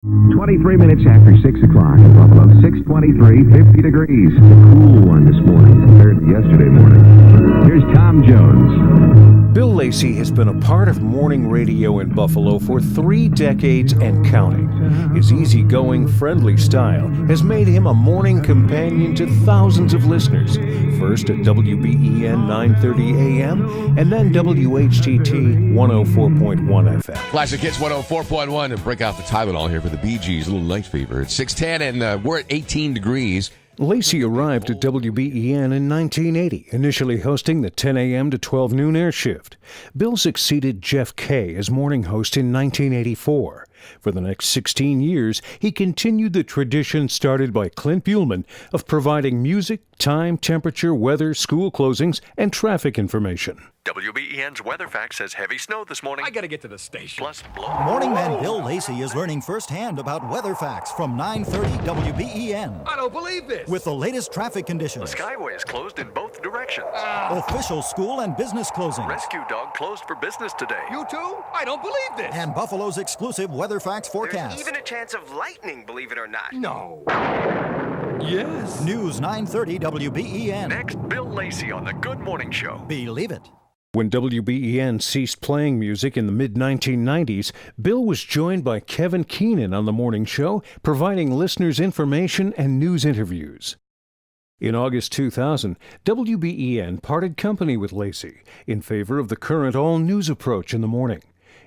23 minutes after 6 o'clock in Buffalo, 6:23, 50 degrees. It's a cool one this morning compared to yesterday morning. Here's Tom Jones. Bill Lacey has been a part of morning radio in Buffalo for 3 decades and counting. His easygoing, friendly style has made him a morning companion to thousands of listeners, first at WBEN 930 AM and then WHTT 104.1 FM. Classic Hits 104.1 to break out the Tylenol here for the Bee Gees, a little night fever. It's 6:10 and we're at 18 degrees. Lacey arrived at WBEN in 1980, initially hosting the 10 a.m. to 12 noon air shift. Bill succeeded Jeff Kay as morning host in 1984. For the next 16 years, he continued the tradition started by Clint Buhlman of providing music, time, temperature, weather, school closings, and traffic information. WBEN's weather fact says heavy snow this morning. I gotta get to the station. Plus blow. Morning man Bill Lacey is learning firsthand about weather facts from 930 WBEN. I don't believe this. With the latest traffic The conditions, Skyway is closed in both directions. official school and business closings, Rescue dog closed for business today. You too? I don't believe this. and Buffalo's exclusive weather facts forecast. There's even a chance of lightning, believe it or not. No. Yes. News 930 WBEN. Next, Bill Lacey on the Good Morning Show. Believe it. When WBEN ceased playing music in the mid-1990s, Bill was joined by Kevin Keenan on the morning show, providing listeners information and news interviews. In August 2000, WBEN parted company with Lacey in favor of the current all-news approach in the morning.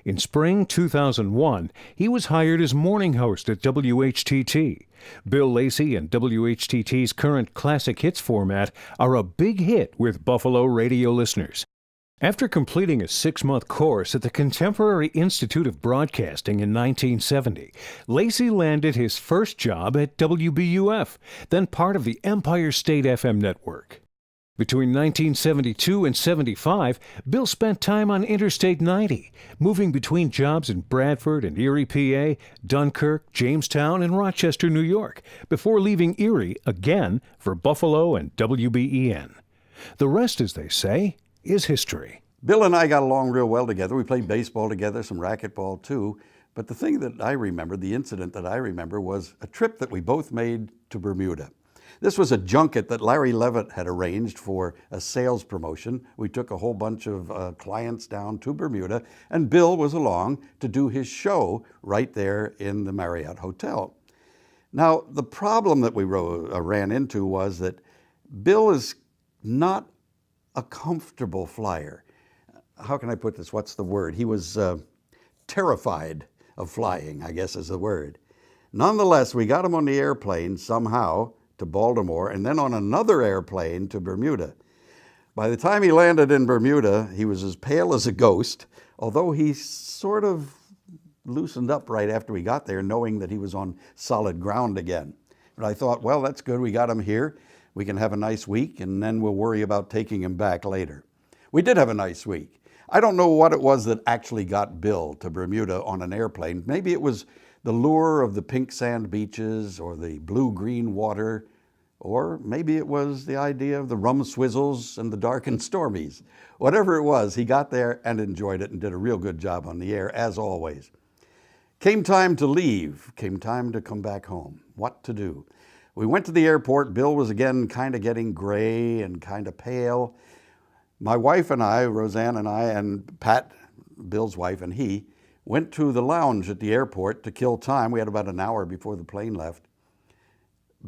In spring 2001, he was hired as morning host at WHTT. Bill Lacey and WHTT's current classic hits format are a big hit with Buffalo radio listeners. After completing a 6-month course at the Contemporary Institute of Broadcasting in 1970, Lacey landed his first job at WBUF, then part of the Empire State FM network. Between 1972 and 75, Bill spent time on Interstate 90, moving between jobs in Bradford and Erie, PA, Dunkirk, Jamestown, and Rochester, New York, before leaving Erie again for Buffalo and WBEN. The rest, as they say, is history. Bill and I got along real well together. We played baseball together, some racquetball too. But the thing that I remember, the incident that I remember, was a trip that we both made to Bermuda. This was a junket that Larry Levitt had arranged for a sales promotion. We took a whole bunch of clients down to Bermuda, and Bill was along to do his show right there in the Marriott Hotel. Now, the problem that we ran into was that Bill is not a comfortable flyer. How can I put this? What's the word? He was terrified of flying, I guess is the word. Nonetheless, we got him on the airplane somehow to Baltimore and then on another airplane to Bermuda. By the time he landed in Bermuda, he was as pale as a ghost, although he sort of loosened up right after we got there, knowing that he was on solid ground again. But I thought, well, that's good. We got him here. We can have a nice week, and then we'll worry about taking him back later. We did have a nice week. I don't know what it was that actually got Bill to Bermuda on an airplane. Maybe it was the lure of the pink sand beaches or the blue-green water, or maybe it was the idea of the rum swizzles and the dark and stormies. Whatever it was, he got there and enjoyed it and did a real good job on the air, as always. Came time to leave, came time to come back home. What to do? We went to the airport. Bill was again kind of getting gray and kind of pale. My wife and I, Roseanne and I, and Pat, Bill's wife, and he, went to the lounge at the airport to kill time. We had about an hour before the plane left.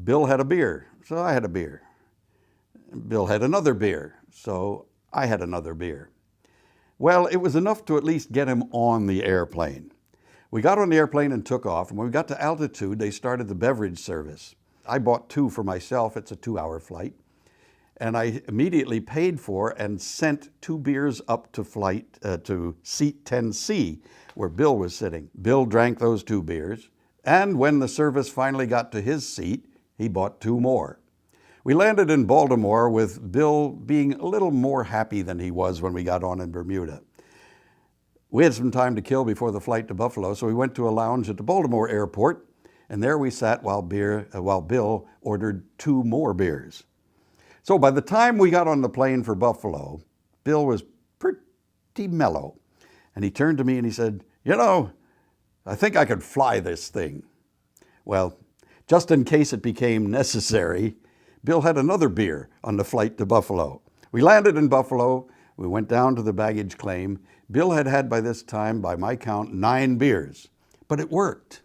Bill had a beer, so I had a beer. Bill had another beer, so I had another beer. Well, it was enough to at least get him on the airplane. We got on the airplane and took off, and when we got to altitude, they started the beverage service. I bought 2 for myself. It's a 2-hour flight. And I immediately paid for and sent 2 beers up to to seat 10C, where Bill was sitting. Bill drank those 2 beers, and when the service finally got to his seat, he bought 2 more. We landed in Baltimore with Bill being a little more happy than he was when we got on in Bermuda. We had some time to kill before the flight to Buffalo, so we went to a lounge at the Baltimore airport, and there we sat while Bill ordered 2 more beers. So by the time we got on the plane for Buffalo, Bill was pretty mellow. And he turned to me and he said, "You know, I think I could fly this thing." Well, just in case it became necessary, Bill had another beer on the flight to Buffalo. We landed in Buffalo. We went down to the baggage claim. Bill had by this time, by my count, 9 beers. But it worked.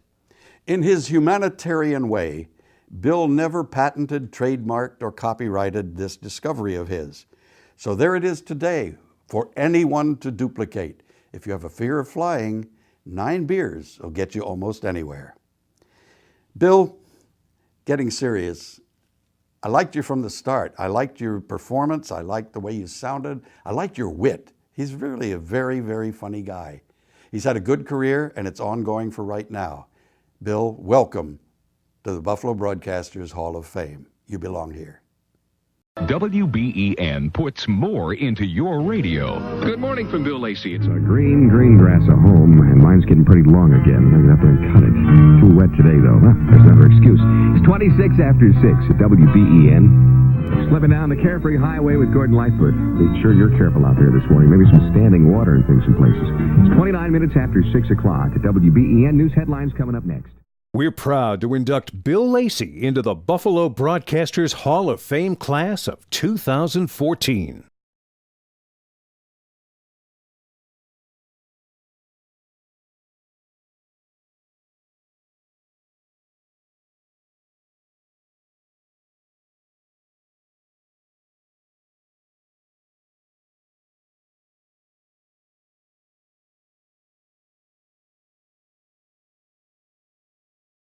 In his humanitarian way, Bill never patented, trademarked, or copyrighted this discovery of his. So there it is today for anyone to duplicate. If you have a fear of flying, 9 beers will get you almost anywhere. Bill, getting serious, I liked you from the start. I liked your performance. I liked the way you sounded. I liked your wit. He's really a very, very funny guy. He's had a good career, and it's ongoing for right now. Bill, welcome to the Buffalo Broadcasters Hall of Fame. You belong here. WBEN puts more into your radio. Good morning from Bill Lacey. It's Green grass at home, and mine's getting pretty long again. I'm going to have to cut it. Too wet today, though. There's another excuse. It's 26 after 6 at WBEN. Slipping down the Carefree Highway with Gordon Lightfoot. Make sure you're careful out there this morning. Maybe some standing water and things in places. It's 29 minutes after 6 o'clock at WBEN. News headlines coming up next. We're proud to induct Bill Lacey into the Buffalo Broadcasters Hall of Fame class of 2014.